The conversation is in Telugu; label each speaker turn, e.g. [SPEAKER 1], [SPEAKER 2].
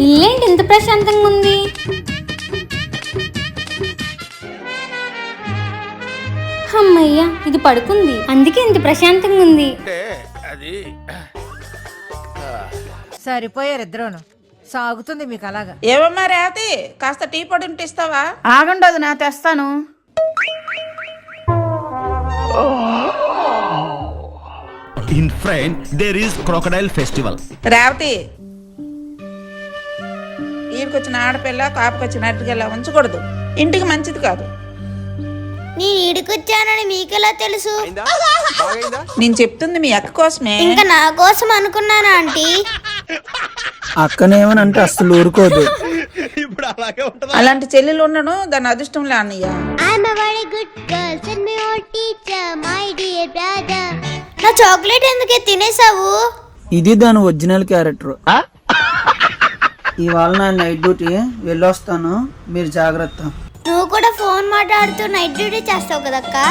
[SPEAKER 1] ఇల్లేంటి ఇంత ప్రశాంతంగా ఉంది? అమ్మయ్యా, ఇది పడుకుంది, అందుకే ఇంత ప్రశాంతంగా ఉంది.
[SPEAKER 2] సరిపోయారు ఇద్దరును. సాగుతుంది మీకు అలాగా.
[SPEAKER 3] ఏమమ్మా రేవతి, కాస్త టీ పొడి ఉంటే ఇస్తావా?
[SPEAKER 2] ఆగండదు, నా తెస్తాను.
[SPEAKER 4] In France, there is crocodile festival.
[SPEAKER 3] Revathi, ఈడికొచ్చిన ఆడపిల్ల కాపుకొచ్చిన అడ్డుకెళ్ళ ఉంచకూడదు, ఇంటికి మంచిది కాదు.
[SPEAKER 5] నేను ఈడికొచ్చానని మీకెలా తెలుసు?
[SPEAKER 3] నేను చెప్తుంది మీ అక్క కోసమే.
[SPEAKER 5] ఇంకా నా కోసం అనుకున్నానా ఆంటీ?
[SPEAKER 6] అక్కనేమనంటే అస్సలు ఊరుకోదు.
[SPEAKER 3] అలాంటి చెల్లెలు ఉండను దాని అదృష్టంలే అన్నయ్య.
[SPEAKER 5] నా చాక్లెట్ ఎందుకే తినేసావు?
[SPEAKER 6] ఇది దాని ఒరిజినల్ క్యారెక్టర్. ఇవాళ నా నైట్ డ్యూటీ, వెళ్ళొస్తాను, మీరు జాగ్రత్త.
[SPEAKER 5] నువ్వు కూడా ఫోన్ మాట్లాడుతూ నైట్ డ్యూటీ చేస్తావు కదక్కా.